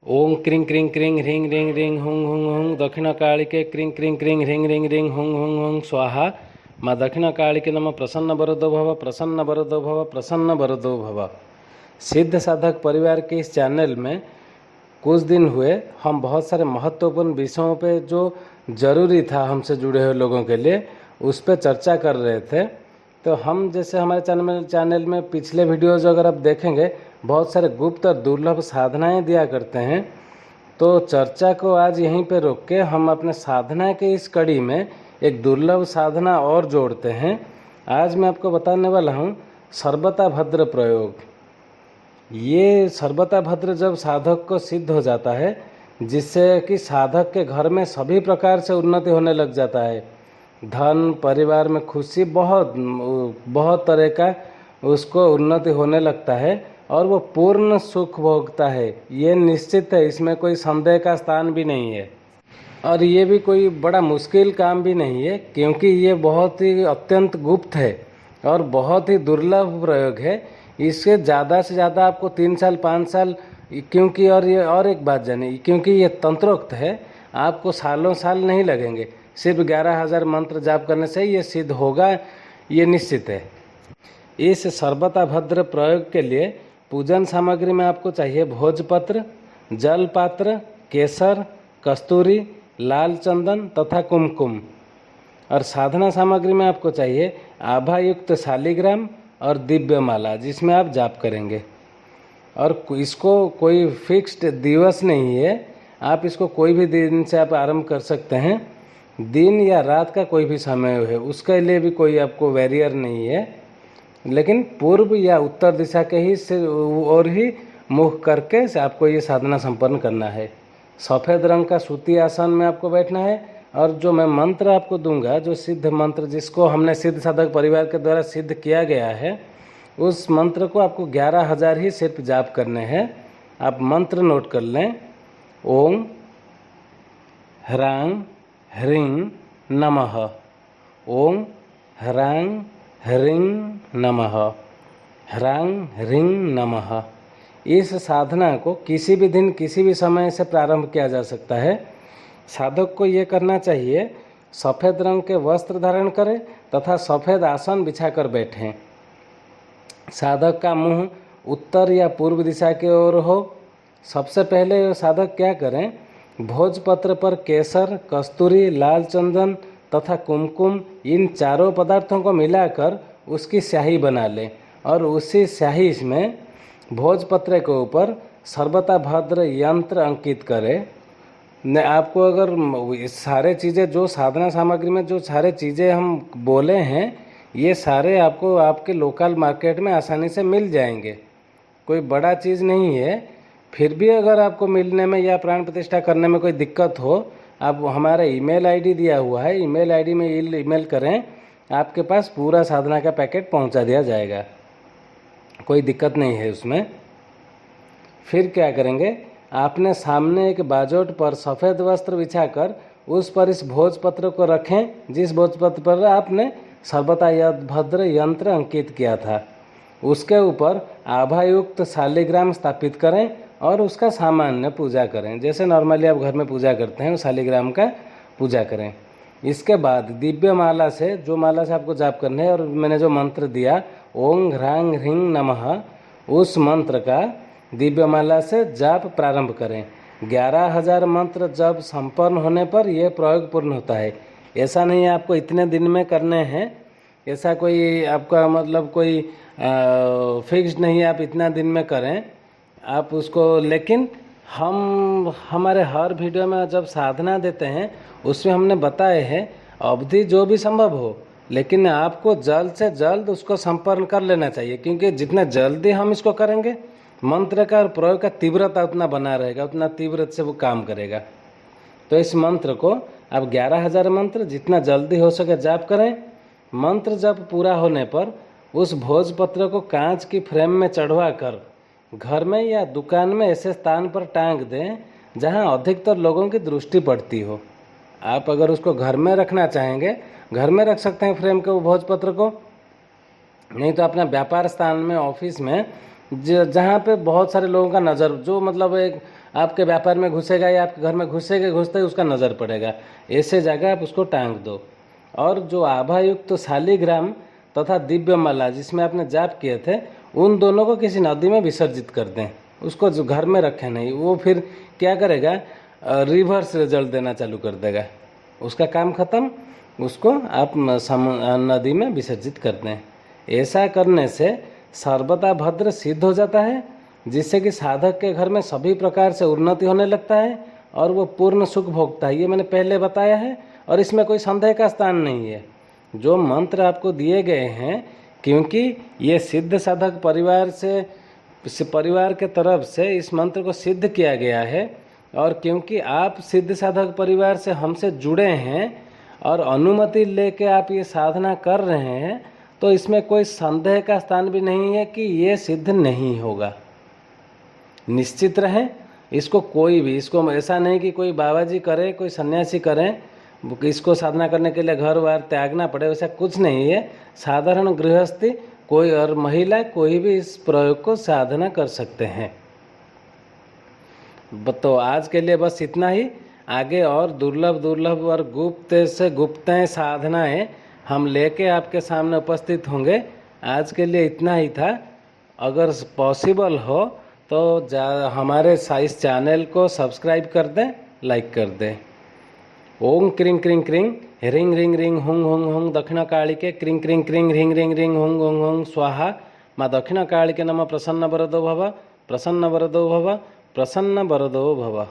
ओं क्रिं क्रिं क्रिं ह्रीं ह्रीं ह्रीं हुं हुं हुं दक्षिणकालिके क्रिं क्रिं क्रिं ह्रीं ह्रीं ह्रीं हुं हुं हुं स्वाहा। माँ दक्षिणकालिके नमः। प्रसन्न वरदो भव, प्रसन्न वरदो भव, प्रसन्न वरदो भव। सिद्ध साधक परिवार के इस चैनल में कुछ दिन हुए हम बहुत सारे महत्वपूर्ण विषयों पे जो जरूरी था हमसे जुड़े हुए लोगों के लिए उस पर चर्चा कर रहे थे। तो हम जैसे हमारे चैनल में पिछले वीडियोज अगर आप देखेंगे बहुत सारे गुप्त और दुर्लभ साधनाएं दिया करते हैं। तो चर्चा को आज यहीं पे रोक के हम अपने साधना के इस कड़ी में एक दुर्लभ साधना और जोड़ते हैं। आज मैं आपको बताने वाला हूँ सर्वथा भद्र प्रयोग। ये सर्वथा भद्र जब साधक को सिद्ध हो जाता है, जिससे कि साधक के घर में सभी प्रकार से उन्नति होने लग जाता है, धन परिवार में खुशी बहुत तरह का उसको उन्नति होने लगता है और वो पूर्ण सुख भोगता है। ये निश्चित है, इसमें कोई संदेह का स्थान भी नहीं है। और ये भी कोई बड़ा मुश्किल काम भी नहीं है, क्योंकि ये बहुत ही अत्यंत गुप्त है और बहुत ही दुर्लभ प्रयोग है। इससे ज़्यादा से ज़्यादा आपको 3 साल 5 साल, क्योंकि और ये और एक बात जानिए, क्योंकि ये तंत्रोक्त है, आपको सालों साल नहीं लगेंगे। सिर्फ 11,000 मंत्र जाप करने से ये सिद्ध होगा, ये निश्चित है। इस सर्वथा भद्र प्रयोग के लिए पूजन सामग्री में आपको चाहिए भोजपत्र, जल पात्र, केसर, कस्तूरी, लाल चंदन तथा कुमकुम। और साधना सामग्री में आपको चाहिए आभायुक्त शालिग्राम और दिव्य माला, जिसमें आप जाप करेंगे। और इसको कोई फिक्स्ड दिवस नहीं है, आप इसको कोई भी दिन से आप आरंभ कर सकते हैं। दिन या रात का कोई भी समय है, उसके लिए भी कोई आपको बैरियर नहीं है, लेकिन पूर्व या उत्तर दिशा के ही से और ही मुख करके से आपको ये साधना संपन्न करना है। सफ़ेद रंग का सूती आसन में आपको बैठना है और जो मैं मंत्र आपको दूंगा, जो सिद्ध मंत्र जिसको हमने सिद्ध साधक परिवार के द्वारा सिद्ध किया गया है, उस मंत्र को आपको 11,000 ही सिर्फ जाप करने हैं। आप मंत्र नोट कर लें। ओम ह्रां ह्रीं नमः। ओम ह्रां ह्रीं नमः। ह्रां ह्रीं नमः। इस साधना को किसी भी दिन किसी भी समय से प्रारंभ किया जा सकता है। साधक को ये करना चाहिए, सफ़ेद रंग के वस्त्र धारण करें तथा सफ़ेद आसन बिछाकर बैठें। साधक का मुंह उत्तर या पूर्व दिशा की ओर हो। सबसे पहले साधक क्या करें, भोजपत्र पर केसर, कस्तूरी, लाल चंदन तथा कुमकुम, इन चारों पदार्थों को मिलाकर उसकी स्याही बना लें और उसी स्याही में भोजपत्र के ऊपर सर्वथा भद्र यंत्र अंकित करें। ने आपको अगर सारे चीज़ें जो साधना सामग्री में जो सारे चीज़ें हम बोले हैं, ये सारे आपको आपके लोकल मार्केट में आसानी से मिल जाएंगे, कोई बड़ा चीज़ नहीं है। फिर भी अगर आपको मिलने में या प्राण प्रतिष्ठा करने में कोई दिक्कत हो, आप हमारा ईमेल आईडी दिया हुआ है, ईमेल आईडी में ईमेल करें, आपके पास पूरा साधना का पैकेट पहुंचा दिया जाएगा, कोई दिक्कत नहीं है उसमें। फिर क्या करेंगे, आपने सामने एक बाजोट पर सफ़ेद वस्त्र बिछाकर उस पर इस भोजपत्र को रखें, जिस भोजपत्र पर आपने सर्वथा भद्र यंत्र अंकित किया था। उसके ऊपर आभायुक्त शालिग्राम स्थापित करें और उसका सामान्य पूजा करें, जैसे नॉर्मली आप घर में पूजा करते हैं, उस शालिग्राम का पूजा करें। इसके बाद दिव्य माला से, जो माला से आपको जाप करना है और मैंने जो मंत्र दिया ओं ह्रां ह्रीं नमः, उस मंत्र का दिव्य माला से जाप प्रारंभ करें। 11,000 मंत्र जब संपन्न होने पर यह प्रयोग पूर्ण होता है। ऐसा नहीं है आपको इतने दिन में करने हैं, ऐसा कोई आपका मतलब कोई फिक्स्ड नहीं है आप इतना दिन में करें आप उसको। लेकिन हम हमारे हर वीडियो में जब साधना देते हैं उसमें हमने बताए हैं अवधि जो भी संभव हो, लेकिन आपको जल्द से जल्द उसको संपन्न कर लेना चाहिए, क्योंकि जितना जल्दी हम इसको करेंगे मंत्र का और प्रयोग का तीव्रता उतना बना रहेगा, उतना तीव्र से वो काम करेगा। तो इस मंत्र को आप 11,000 मंत्र जितना जल्दी हो सके जाप करें। मंत्र जब पूरा होने पर उस भोजपत्र को कांच की फ्रेम में चढ़वा कर घर में या दुकान में ऐसे स्थान पर टांग दें जहां अधिकतर लोगों की दृष्टि पड़ती हो। आप अगर उसको घर में रखना चाहेंगे, घर में रख सकते हैं फ्रेम के वो भोजपत्र को, नहीं तो अपना व्यापार स्थान में, ऑफिस में, जहाँ पे बहुत सारे लोगों का नज़र, जो मतलब एक आपके व्यापार में घुसेगा या आपके घर में घुसते ही उसका नज़र पड़ेगा, ऐसे जगह आप उसको टांग दो। और जो आभायुक्त तो शालिग्राम तथा दिव्य माला जिसमें आपने जाप किए थे, उन दोनों को किसी नदी में विसर्जित कर दें, उसको जो घर में रखें नहीं। वो फिर क्या करेगा, रिवर्स रिजल्ट देना चालू कर देगा, उसका काम खत्म, उसको आप नदी में विसर्जित कर दें। ऐसा करने से सर्वदा भद्र सिद्ध हो जाता है, जिससे कि साधक के घर में सभी प्रकार से उन्नति होने लगता है और वो पूर्ण सुख भोगता है। ये मैंने पहले बताया है और इसमें कोई संदेह का स्थान नहीं है। जो मंत्र आपको दिए गए हैं, क्योंकि ये सिद्ध साधक परिवार के तरफ से इस मंत्र को सिद्ध किया गया है, और क्योंकि आप सिद्ध साधक परिवार से हमसे जुड़े हैं और अनुमति लेके आप ये साधना कर रहे हैं, तो इसमें कोई संदेह का स्थान भी नहीं है कि ये सिद्ध नहीं होगा। निश्चित रहें, इसको कोई भी, इसको ऐसा नहीं कि कोई बाबा जी करे, कोई सन्यासी करें, इसको साधना करने के लिए घर बार त्यागना पड़े, वैसा कुछ नहीं है। साधारण गृहस्थी कोई और महिला कोई भी इस प्रयोग को साधना कर सकते हैं। तो आज के लिए बस इतना ही। आगे और दुर्लभ और गुप्त से गुप्तें साधनाएं हम लेके आपके सामने उपस्थित होंगे। आज के लिए इतना ही था। अगर पॉसिबल हो तो हमारे इस चैनल को सब्सक्राइब कर दें, लाइक कर दें। ओम क्रिंग क्रिंग क्रिंग रिंग रिंग रिंग हुंग हुंग हुंग दक्षिण कालिके क्रिंग क्रिंग क्रिंग रिंग रिंग रिंग हुंग हुंग हुंग स्वाहा। माँ दक्षिण कालिके नमः। प्रसन्न वरदो भव, प्रसन्न वरदो भव, प्रसन्न वरदो भव।